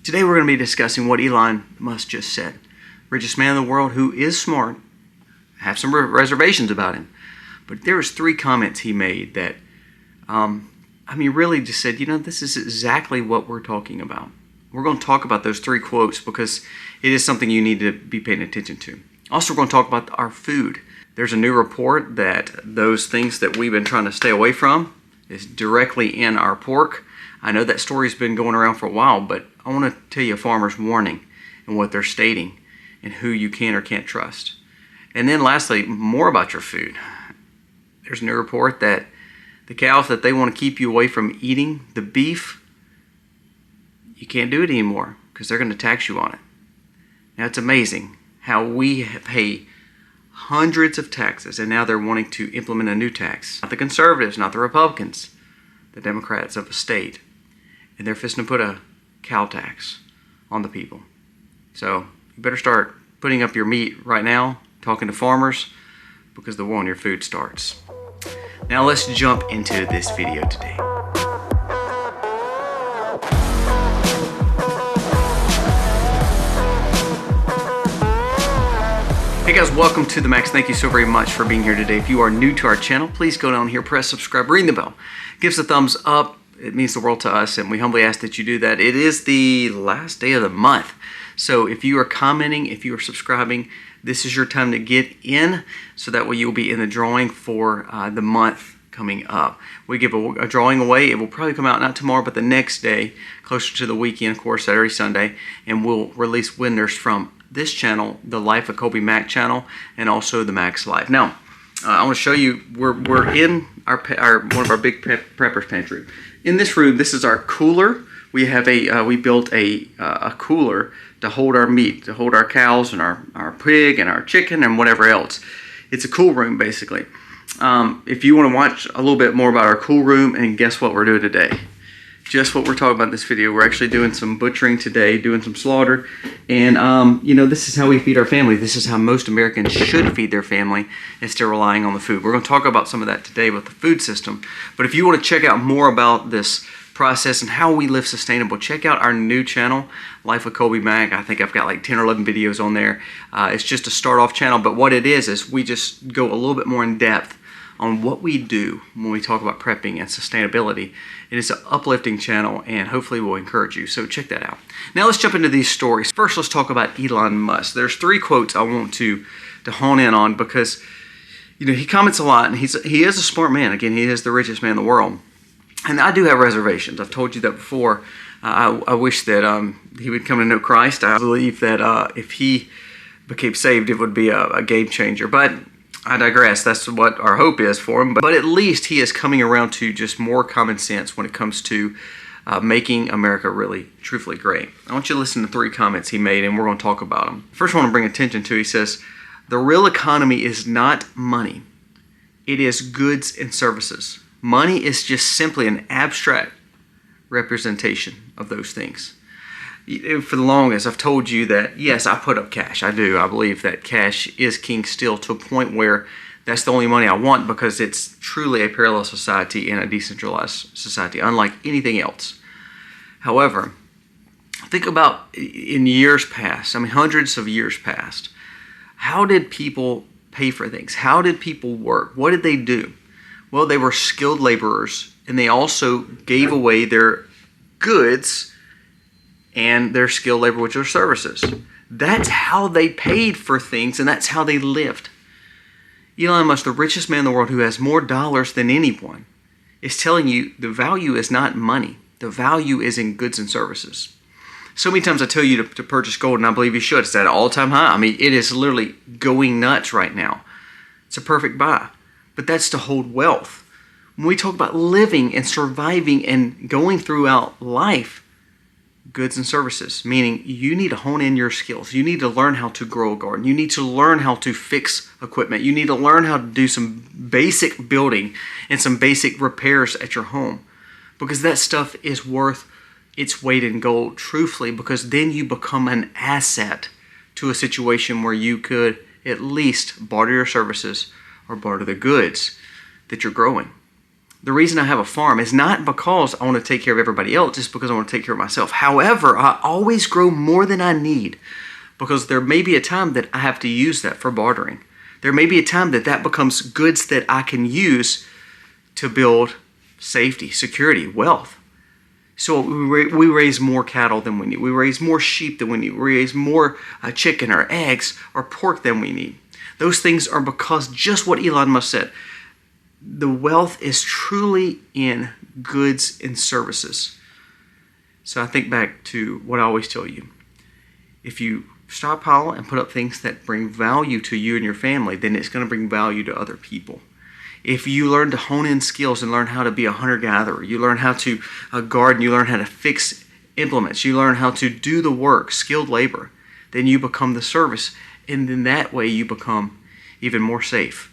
Today we're going to be discussing what Elon Musk just said. Richest man in the world who is smart. I have some reservations about him. But there was 3 comments he made that, really just said, this is exactly what we're talking about. We're going to talk about those 3 quotes because it is something you need to be paying attention to. Also, we're going to talk about our food. There's a new report that those things that we've been trying to stay away from is directly in our pork. I know that story's been going around for a while, but I want to tell you a farmer's warning and what they're stating and who you can or can't trust. And then lastly, more about your food. There's a new report that the cows that they want to keep you away from eating, the beef, you can't do it anymore because they're going to tax you on it. Now it's amazing how we pay hundreds of taxes and now they're wanting to implement a new tax. Not the conservatives, not the Republicans, the Democrats of the state. And they're fixing to put a cow tax on the people. So you better start putting up your meat right now, talking to farmers, because the war on your food starts. Now let's jump into this video today. Hey guys, welcome to The Max. Thank you so very much for being here today. If you are new to our channel, please go down here, press subscribe, ring the bell. Give us a thumbs up. It means the world to us, and we humbly ask that you do that. It is the last day of the month. So if you are commenting, if you are subscribing, this is your time to get in, so that way you'll be in the drawing for the month coming up. We give a drawing away. It will probably come out not tomorrow, but the next day, closer to the weekend, of course, Saturday, Sunday, and we'll release winners from this channel, the Life of Kobe Mac channel, and also the Max Life. Now, I want to show you, we're in our one of our big preppers pantry. In this room, this is our cooler. We have we built a cooler to hold our meat, to hold our cows and our pig and our chicken and whatever else. It's a cool room, basically. If you want to watch a little bit more about our cool room, and guess what we're doing today? Just what we're talking about in this video. We're actually doing some butchering today, doing some slaughter. And, this is how we feed our family. This is how most Americans should feed their family instead of relying on the food. We're going to talk about some of that today with the food system. But if you want to check out more about this process and how we live sustainable, check out our new channel, Life of Kobe Mac. I think I've got like 10 or 11 videos on there. It's just a start-off channel. But what it is we just go a little bit more in depth on what we do when we talk about prepping and sustainability. It is an uplifting channel and hopefully will encourage you, so check that out. Now let's jump into these stories. First, let's talk about Elon Musk. There's 3 quotes I want to hone in on because he comments a lot and he is a smart man. Again, he is the richest man in the world. And I do have reservations. I've told you that before. I wish that he would come to know Christ. I believe that if he became saved, it would be a game changer. But I digress. That's what our hope is for him. But at least he is coming around to just more common sense when it comes to making America really, truthfully great. I want you to listen to 3 comments he made, and we're going to talk about them. First, I want to bring attention to, he says, the real economy is not money. It is goods and services. Money is just simply an abstract representation of those things. For the longest, I've told you that, yes, I put up cash. I do. I believe that cash is king still, to a point where that's the only money I want, because it's truly a parallel society and a decentralized society, unlike anything else. However, think about in years past, hundreds of years past, how did people pay for things? How did people work? What did they do? Well, they were skilled laborers, and they also gave away their goods and their skilled labor, which are services. That's how they paid for things, and that's how they lived. Elon Musk, the richest man in the world who has more dollars than anyone, is telling you the value is not money. The value is in goods and services. So many times I tell you to purchase gold, and I believe you should. It's at an all-time high. It is literally going nuts right now. It's a perfect buy. But that's to hold wealth. When we talk about living and surviving and going throughout life, goods and services, meaning you need to hone in your skills. You need to learn how to grow a garden. You need to learn how to fix equipment. You need to learn how to do some basic building and some basic repairs at your home, because that stuff is worth its weight in gold, truthfully, because then you become an asset to a situation where you could at least barter your services or barter the goods that you're growing. The reason I have a farm is not because I want to take care of everybody else, just because I want to take care of myself. However, I always grow more than I need because there may be a time that I have to use that for bartering. There may be a time that that becomes goods that I can use to build safety, security, wealth. So we raise more cattle than we need. We raise more sheep than we need. We raise more chicken or eggs or pork than we need. Those things are because just what Elon Musk said. The wealth is truly in goods and services. So I think back to what I always tell you. If you stockpile and put up things that bring value to you and your family, then it's going to bring value to other people. If you learn to hone in skills and learn how to be a hunter-gatherer, you learn how to garden, you learn how to fix implements, you learn how to do the work, skilled labor, then you become the service. And then that way you become even more safe.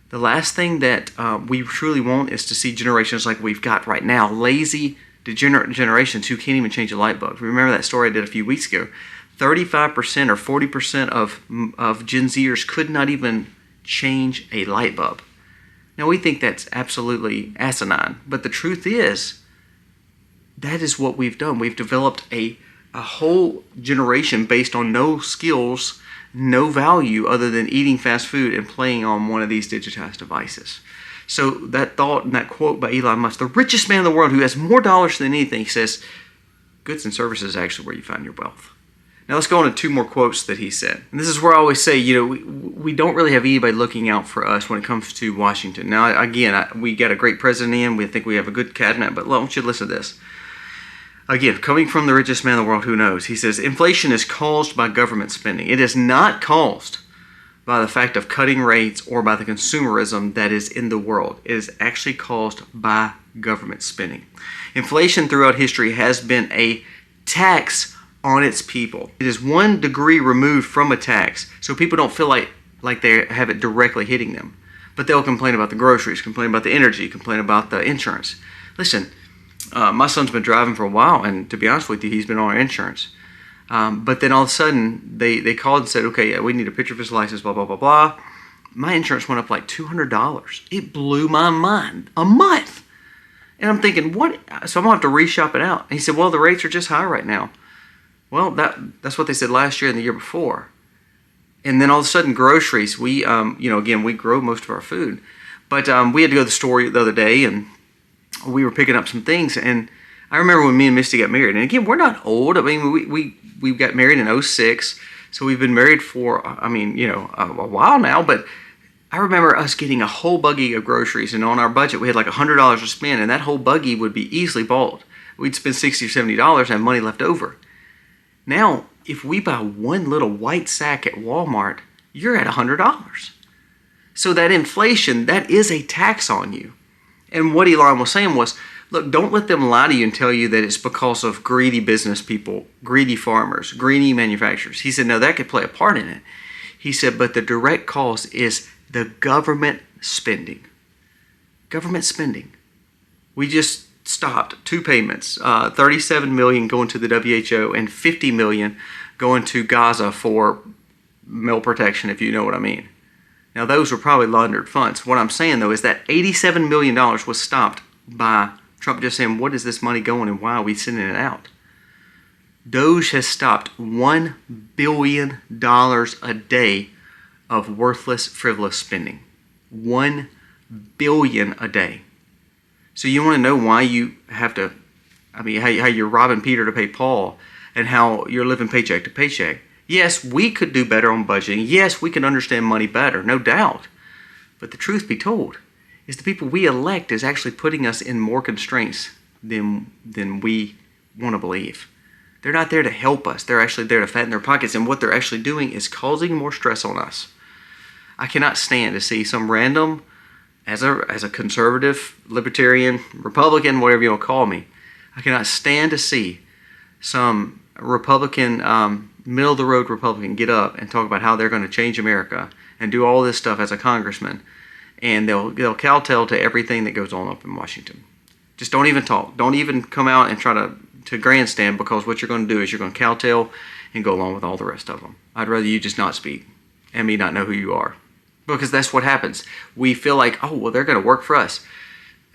The last thing that we truly want is to see generations like we've got right now, lazy, degenerate generations who can't even change a light bulb. Remember that story I did a few weeks ago? 35% or 40% of Gen Zers could not even change a light bulb. Now we think that's absolutely asinine, but the truth is, that is what we've done. We've developed a whole generation based on no skills, no value other than eating fast food and playing on one of these digitized devices. So that thought and that quote by Elon Musk, the richest man in the world who has more dollars than anything, he says, goods and services is actually where you find your wealth. Now let's go on to two more quotes that he said. And this is where I always say, we don't really have anybody looking out for us when it comes to Washington. Now, again, we got a great president in. We think we have a good cabinet, but I want you to listen to this. Again, coming from the richest man in the world who knows, he says, inflation is caused by government spending. It is not caused by the fact of cutting rates or by the consumerism that is in the world. It is actually caused by government spending. Inflation throughout history has been a tax on its people. It is 1 degree removed from a tax, so people don't feel like they have it directly hitting them. But they'll complain about the groceries, complain about the energy, complain about the insurance. Listen, my son's been driving for a while, and to be honest with you, he's been on our insurance. But then all of a sudden, they called and said, okay, we need a picture of his license, blah, blah, blah, blah. My insurance went up like $200. It blew my mind. A month. And I'm thinking, what? So I'm going to have to reshop it out. And he said, well, the rates are just high right now. Well, that's what they said last year and the year before. And then all of a sudden, groceries, we, again, we grow most of our food. But we had to go to the store the other day, and we were picking up some things. And I remember when me and Misty got married. And again, we're not old. I mean, we got married in 2006. So we've been married for, a while now. But I remember us getting a whole buggy of groceries. And on our budget, we had like $100 to spend. And that whole buggy would be easily bought. We'd spend $60 or $70 and have money left over. Now, if we buy one little white sack at Walmart, you're at $100. So that inflation, that is a tax on you. And what Elon was saying was, look, don't let them lie to you and tell you that it's because of greedy business people, greedy farmers, greedy manufacturers. He said, no, that could play a part in it. He said, but the direct cause is the government spending. Government spending. We just stopped 2 payments, $37 million going to the WHO and $50 million going to Gaza for meal protection, if you know what I mean. Now, those were probably laundered funds. What I'm saying, though, is that $87 million was stopped by Trump just saying, what is this money going and why are we sending it out? DOGE has stopped $1 billion a day of worthless, frivolous spending. $1 billion a day. So you want to know why you have to, how you're robbing Peter to pay Paul and how you're living paycheck to paycheck. Yes, we could do better on budgeting. Yes, we can understand money better, no doubt. But the truth be told is the people we elect is actually putting us in more constraints than we want to believe. They're not there to help us. They're actually there to fatten their pockets. And what they're actually doing is causing more stress on us. I cannot stand to see some random, as a conservative, libertarian, Republican, whatever you want to call me, I cannot stand to see some Republican, middle-of-the-road Republican get up and talk about how they're going to change America and do all this stuff as a congressman, and they'll kowtow to everything that goes on up in Washington. Just don't even talk. Don't even come out and try to grandstand, because what you're going to do is you're going to kowtow and go along with all the rest of them. I'd rather you just not speak and me not know who you are. Because that's what happens. We feel like, oh, well, they're going to work for us.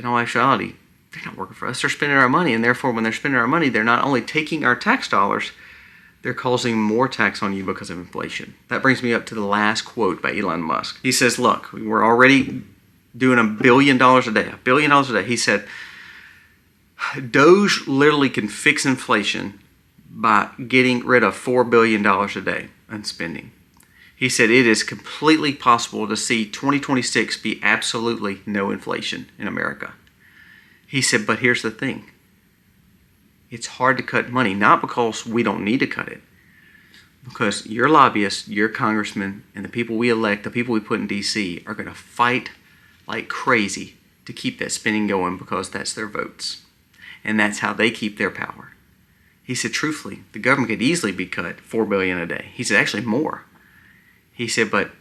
in all actuality, they're not working for us. They're spending our money, and therefore when they're spending our money, they're not only taking our tax dollars, they're causing more tax on you because of inflation. That brings me up to the last quote by Elon Musk. He says, look, we're already doing $1 billion a day. $1 billion a day. He said, DOGE literally can fix inflation by getting rid of $4 billion a day in spending. He said it is completely possible to see 2026 be absolutely no inflation in America. He said, but here's the thing. It's hard to cut money, not because we don't need to cut it, because your lobbyists, your congressmen, and the people we elect, the people we put in D.C. are going to fight like crazy to keep that spending going because that's their votes. And that's how they keep their power. He said, truthfully, the government could easily be cut $4 billion a day. He said, actually more. He said, but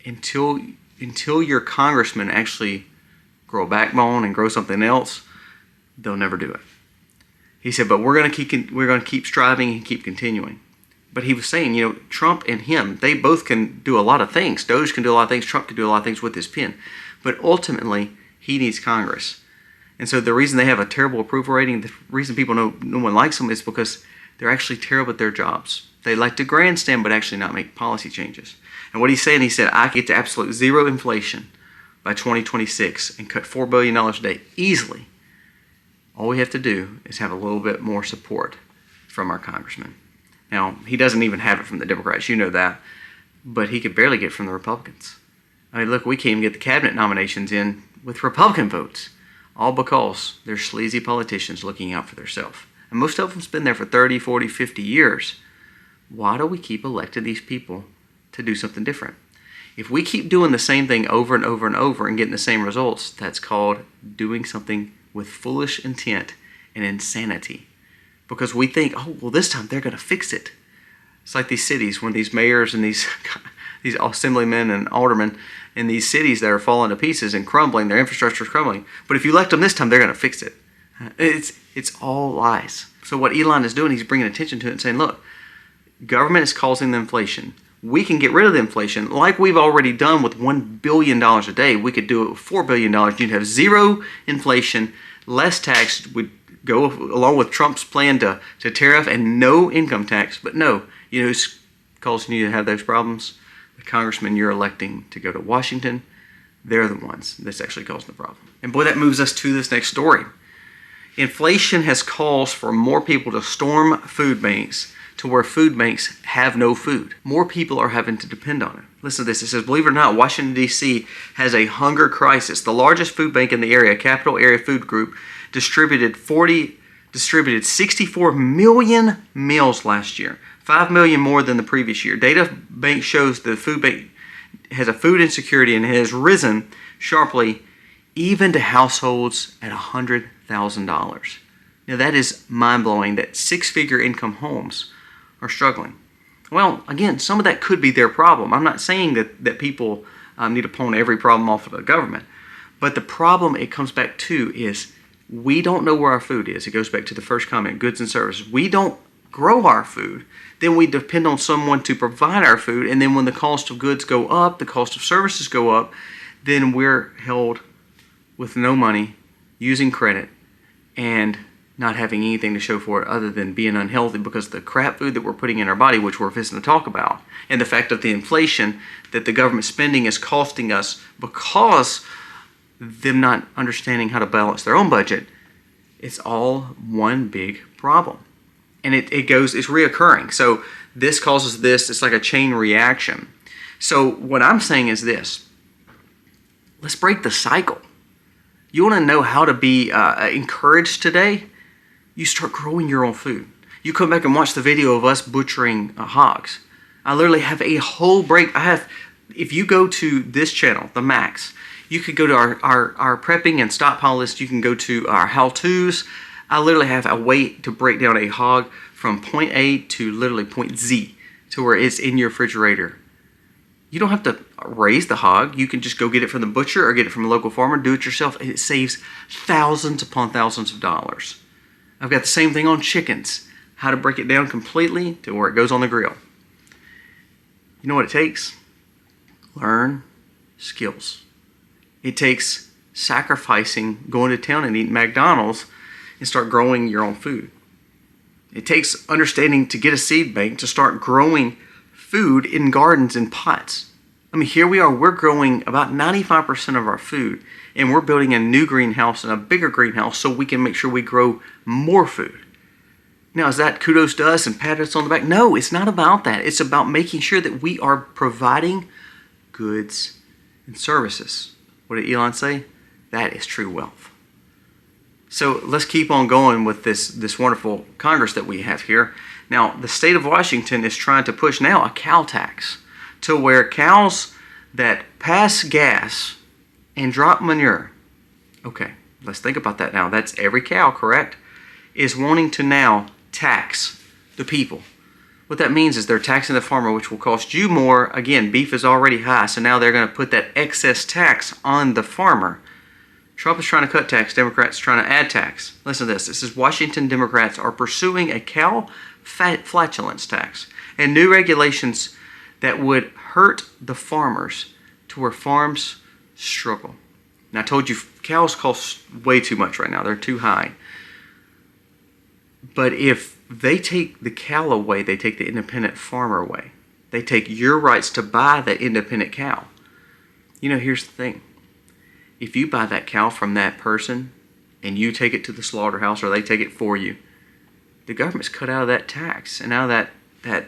until your congressmen actually grow a backbone and grow something else, they'll never do it. He said, but we're going to keep striving and keep continuing. But he was saying, you know, Trump and him, they both can do a lot of things. DOGE can do a lot of things. Trump can do a lot of things with his pen. But ultimately, he needs Congress. And so the reason they have a terrible approval rating, the reason people no one likes them is because they're actually terrible at their jobs. They like to grandstand but actually not make policy changes. And what he's saying, he said, I get to absolute zero inflation by 2026 and cut $4 billion a day easily. All we have to do is have a little bit more support from our congressman. Now, he doesn't even have it from the Democrats, you know that, but he could barely get it from the Republicans. I mean, look, we can't even get the cabinet nominations in with Republican votes, all because they're sleazy politicians looking out for themselves. And most of them's been there for 30, 40, 50 years. Why do we keep electing these people to do something different? If we keep doing the same thing over and over and over and getting the same results, that's called doing something with foolish intent and insanity. Because we think, oh, well, this time they're going to fix it. It's like these cities, when these mayors and these assemblymen and aldermen in these cities that are falling to pieces and crumbling, their infrastructure is crumbling. But if you elect them this time, they're going to fix it. It's all lies. So what Elon is doing, he's bringing attention to it and saying, look, government is causing the inflation. We can get rid of the inflation like we've already done with $1 billion a day. We could do it with $4 billion. You'd have zero inflation, less tax, would go along with Trump's plan to tariff and no income tax. But no, you know who's causing you to have those problems? The congressmen you're electing to go to Washington. They're the ones that's actually causing the problem. And boy, that moves us to this next story. Inflation has caused for more people to storm food banks to where food banks have no food. More people are having to depend on it. Listen to this. It says, believe it or not, Washington, D.C. has a hunger crisis. The largest food bank in the area, Capital Area Food Group, distributed 64 million meals last year, 5 million more than the previous year. Data bank shows the food bank has a food insecurity and has risen sharply even to households at $100,000. Now that is mind-blowing that six-figure income homes are struggling. Well, again, some of that could be their problem. I'm not saying that people need to pawn every problem off of the government. But the problem it comes back to is we don't know where our food is. It goes back to the first comment, goods and services. We don't grow our food. Then we depend on someone to provide our food. And then when the cost of goods go up, the cost of services go up, then we're held with no money, using credit, and not having anything to show for it other than being unhealthy because the crap food that we're putting in our body, which we're fixing to talk about, and the fact that the inflation that the government spending is costing us because them not understanding how to balance their own budget, it's all one big problem. And it's reoccurring. So this causes this, it's like a chain reaction. So what I'm saying is this, let's break the cycle. You want to know how to be encouraged today? You start growing your own food. You come back and watch the video of us butchering hogs. I literally have a whole if you go to this channel, the Max, you could go to our prepping and stockpile list. You can go to our how-tos. I literally have a way to break down a hog from point A to literally point Z to where it's in your refrigerator. You don't have to raise the hog. You can just go get it from the butcher or get it from a local farmer, do it yourself, and it saves thousands upon thousands of dollars. I've got the same thing on chickens, how to break it down completely to where it goes on the grill. You know what it takes? Learn skills. It takes sacrificing going to town and eating McDonald's and start growing your own food. It takes understanding to get a seed bank to start growing food in gardens and pots. I mean, here we are, we're growing about 95% of our food, and we're building a new greenhouse and a bigger greenhouse so we can make sure we grow more food. Now, is that kudos to us and pat us on the back? No, it's not about that. It's about making sure that we are providing goods and services. What did Elon say? That is true wealth. So let's keep on going with this wonderful Congress that we have here. Now, the state of Washington is trying to push now a cow tax to where cows that pass gas and drop manure, okay, let's think about that now. That's every cow, correct? Is wanting to now tax the people. What that means is they're taxing the farmer, which will cost you more. Again, beef is already high, so now they're going to put that excess tax on the farmer. Trump is trying to cut tax. Democrats trying to add tax. Listen to this. This is Washington Democrats are pursuing a cow flatulence tax and new regulations that would hurt the farmers to where farms struggle. Now, I told you cows cost way too much right now. They're too high. But if they take the cow away, they take the independent farmer away. They take your rights to buy that independent cow. You know, here's the thing. If you buy that cow from that person and you take it to the slaughterhouse or they take it for you, the government's cut out of that tax and out of that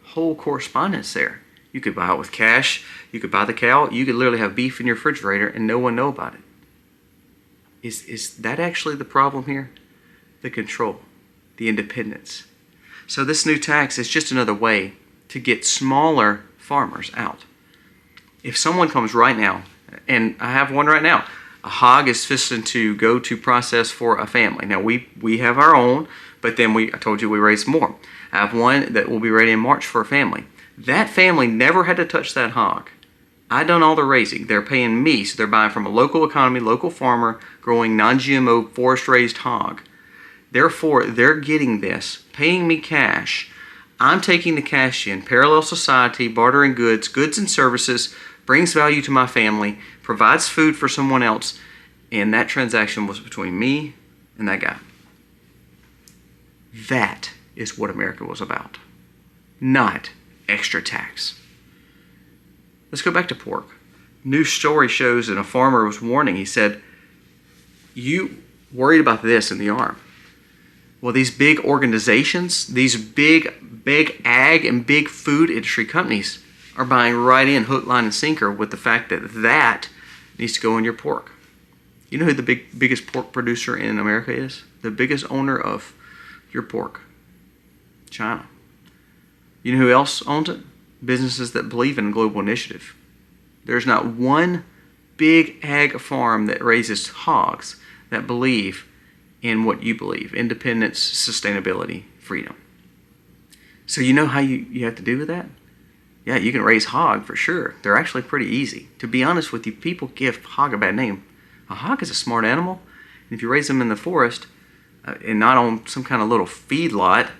whole correspondence there. You could buy it with cash. You could buy the cow. You could literally have beef in your refrigerator and no one know about it. Is that actually the problem here? The control, the independence. So this new tax is just another way to get smaller farmers out. If someone comes right now, and I have one right now, a hog is fisting to go to process for a family. Now we have our own, but then I told you we raise more. I have one that will be ready in March for a family. That family never had to touch that hog. I done all the raising. They're paying me, so they're buying from a local economy, local farmer, growing non-GMO forest-raised hog. Therefore, they're getting this, paying me cash. I'm taking the cash in, parallel society, bartering goods and services, brings value to my family, provides food for someone else, and that transaction was between me and that guy. That is what America was about, not extra tax. Let's go back to pork. New story shows that a farmer was warning. He said, you worried about this in the arm. Well, these big organizations, these big ag and big food industry companies are buying right in hook, line, and sinker with the fact that needs to go in your pork. You know who the biggest pork producer in America is? The biggest owner of your pork? China. You know who else owns it? Businesses that believe in a global initiative. There's not one big ag farm that raises hogs that believe in what you believe. Independence, sustainability, freedom. So you know how you have to do with that? Yeah, you can raise hog for sure. They're actually pretty easy. To be honest with you, people give hog a bad name. A hog is a smart animal. And if you raise them in the forest and not on some kind of little feed lot,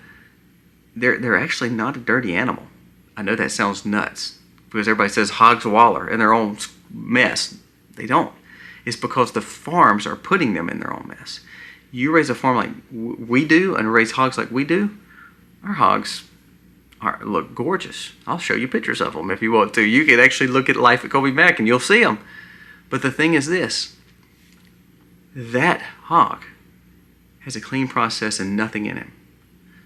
they're actually not a dirty animal. I know that sounds nuts because everybody says hogs waller in their own mess. They don't. It's because the farms are putting them in their own mess. You raise a farm like we do and raise hogs like we do, our hogs look gorgeous. I'll show you pictures of them if you want to. You can actually look at Life at Colby Mack and you'll see them. But the thing is this, that hog has a clean process and nothing in it.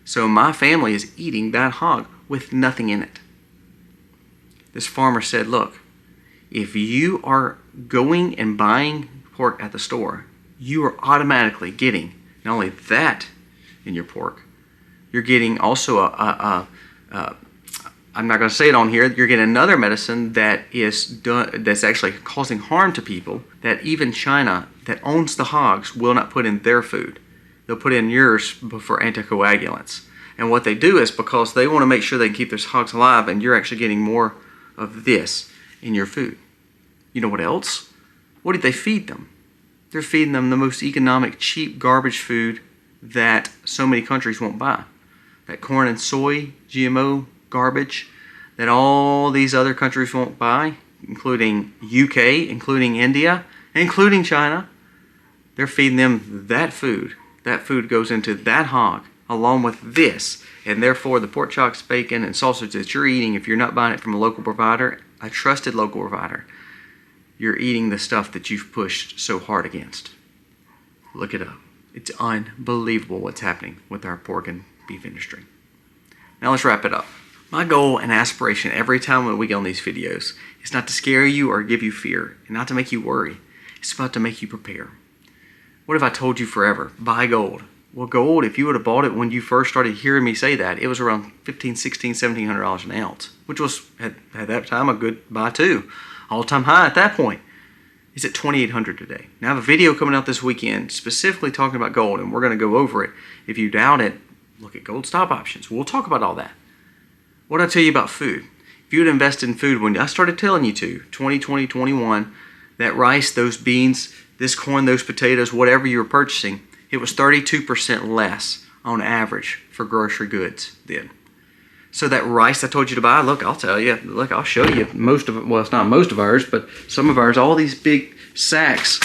So my family is eating that hog with nothing in it. This farmer said, look, if you are going and buying pork at the store, you are automatically getting not only that in your pork, you're getting also I'm not going to say it on here, you're getting another medicine that's actually causing harm to people that even China that owns the hogs will not put in their food. They'll put in yours for anticoagulants. And what they do is because they want to make sure they can keep their hogs alive and you're actually getting more of this in your food. You know what else? What did they feed them? They're feeding them the most economic, cheap garbage food that so many countries won't buy. That corn and soy, GMO garbage that all these other countries won't buy, including UK, including India, including China. They're feeding them that food. That food goes into that hog along with this. And therefore the pork chops, bacon, and sausage that you're eating, if you're not buying it from a local provider, a trusted local provider, you're eating the stuff that you've pushed so hard against. Look it up. It's unbelievable what's happening with our pork and beef industry. Now let's wrap it up. My goal and aspiration every time we get on these videos is not to scare you or give you fear, and not to make you worry. It's about to make you prepare. What if I told you forever, buy gold? Well, gold, if you would have bought it when you first started hearing me say that, it was around $1,500, $1,600, $1,700 an ounce, which was, at that time, a good buy too. All-time high at that point. It's at $2,800 today. Now I have a video coming out this weekend specifically talking about gold, and we're going to go over it. If you doubt it, look at gold stop options. We'll talk about all that. What did I tell you about food? If you would invest in food when I started telling you to, 2020, 21, that rice, those beans, this corn, those potatoes, whatever you were purchasing, it was 32% less on average for grocery goods then. So that rice I told you to buy, look, I'll tell you, look, I'll show you most of it. Well, it's not most of ours, but some of ours, all these big sacks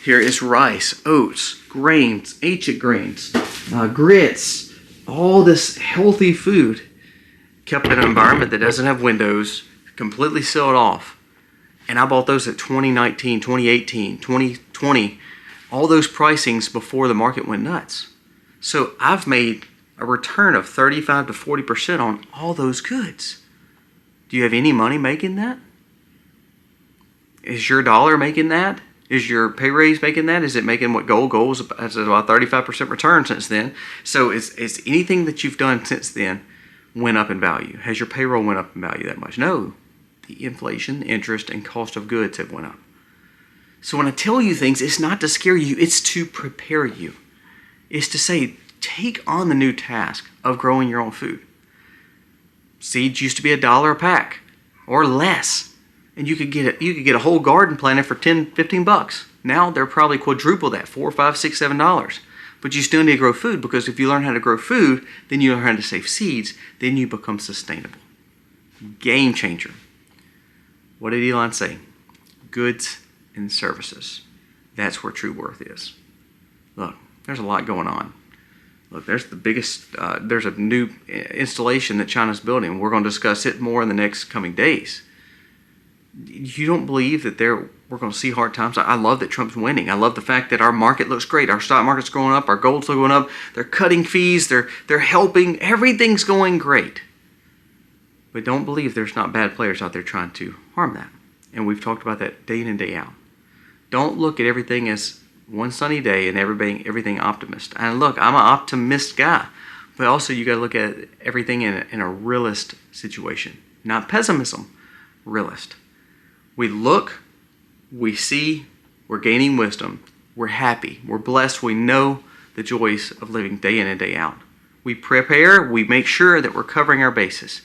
here is rice, oats, grains, ancient grains, grits, all this healthy food kept in an environment that doesn't have windows, completely sealed off. And I bought those at 2019, 2018, 2020, all those pricings before the market went nuts. So I've made a return of 35 to 40% on all those goods. Do you have any money making that? Is your dollar making that? Is your pay raise making that? Is it making what gold is about 35% return since then? So is anything that you've done since then went up in value? Has your payroll went up in value that much? No. The inflation, interest, and cost of goods have went up. So when I tell you things, it's not to scare you, it's to prepare you. It's to say, take on the new task of growing your own food. Seeds used to be $1 a pack or less, and you could get a whole garden planted for $10, $15. Now they're probably quadruple that, $4, $5, $6, $7. But you still need to grow food, because if you learn how to grow food, then you learn how to save seeds, then you become sustainable. Game changer. What did Elon say? Goods and services. That's where true worth is. Look, there's a lot going on. Look, there's the biggest, there's a new installation that China's building. We're going to discuss it more in the next coming days. You don't believe that we're going to see hard times? I love that Trump's winning. I love the fact that our market looks great. Our stock market's going up. Our gold's going up. They're cutting fees. They're helping. Everything's going great. But don't believe there's not bad players out there trying to harm that. And we've talked about that day in and day out. Don't look at everything as one sunny day and everything optimist. And look, I'm an optimist guy. But also you got to look at everything in a realist situation. Not pessimism, realist. We look, we see, we're gaining wisdom, we're happy, we're blessed, we know the joys of living day in and day out. We prepare, we make sure that we're covering our bases.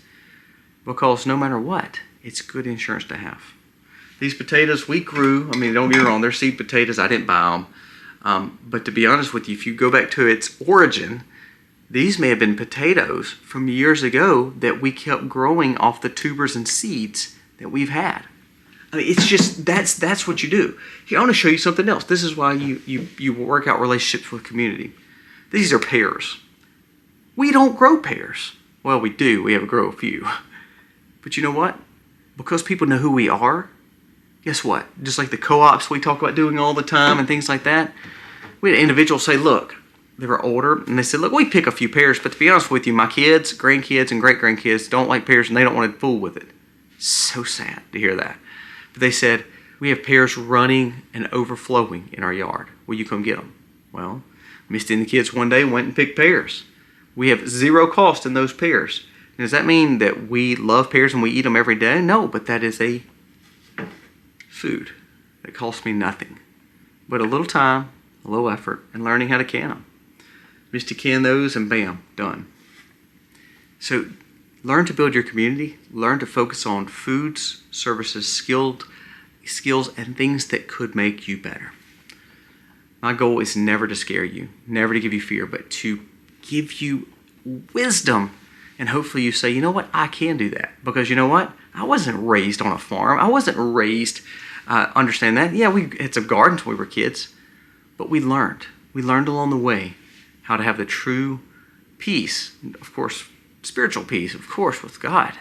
Because no matter what, it's good insurance to have. These potatoes we grew, I mean, don't get me wrong, they're seed potatoes, I didn't buy them. But to be honest with you, if you go back to its origin, these may have been potatoes from years ago that we kept growing off the tubers and seeds that we've had. I mean, it's just, that's what you do. Here, I want to show you something else. This is why you work out relationships with community. These are pears. We don't grow pears. Well, we do. We have grow a few. But you know what? Because people know who we are, guess what? Just like the co-ops we talk about doing all the time and things like that, we had individuals say, look, they were older, and they said, look, we pick a few pears, but to be honest with you, my kids, grandkids, and great-grandkids don't like pears, and they don't want to fool with it. So sad to hear that. But they said, we have pears running and overflowing in our yard. Will you come get them? Well, Misty and the kids one day went and picked pears. We have zero cost in those pears. And does that mean that we love pears and we eat them every day? No, but that is a food that costs me nothing. But a little time, a little effort, and learning how to can them. Misty canned those and bam, done. So learn to build your community. Learn to focus on foods, services, skills, and things that could make you better. My goal is never to scare you, never to give you fear, but to give you wisdom. And hopefully you say, you know what, I can do that. Because you know what? I wasn't raised on a farm. I wasn't raised I understand that. Yeah, we had some gardens when we were kids, but we learned. We learned along the way how to have the true peace, of course, spiritual peace, of course, with God.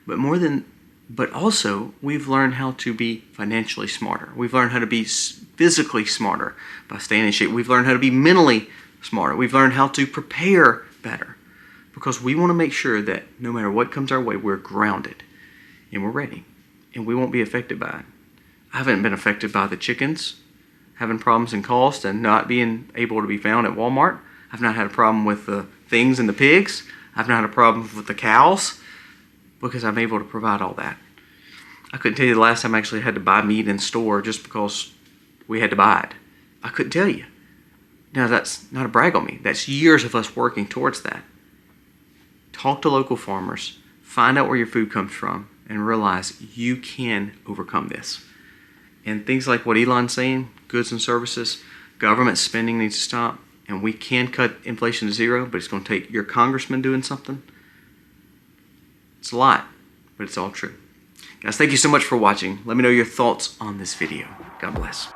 But also we've learned how to be financially smarter. We've learned how to be physically smarter by staying in shape. We've learned how to be mentally smarter. We've learned how to prepare better, because we want to make sure that no matter what comes our way, we're grounded and we're ready, and we won't be affected by it. I haven't been affected by the chickens having problems in cost and not being able to be found at Walmart. I've not had a problem with the things and the pigs. I've not had a problem with the cows, because I'm able to provide all that. I couldn't tell you the last time I actually had to buy meat in store just because we had to buy it. I couldn't tell you. Now, that's not a brag on me. That's years of us working towards that. Talk to local farmers, find out where your food comes from, and realize you can overcome this. And things like what Elon's saying, goods and services, government spending needs to stop, and we can cut inflation to zero, but it's going to take your congressman doing something. It's a lot, but it's all true. Guys, thank you so much for watching. Let me know your thoughts on this video. God bless.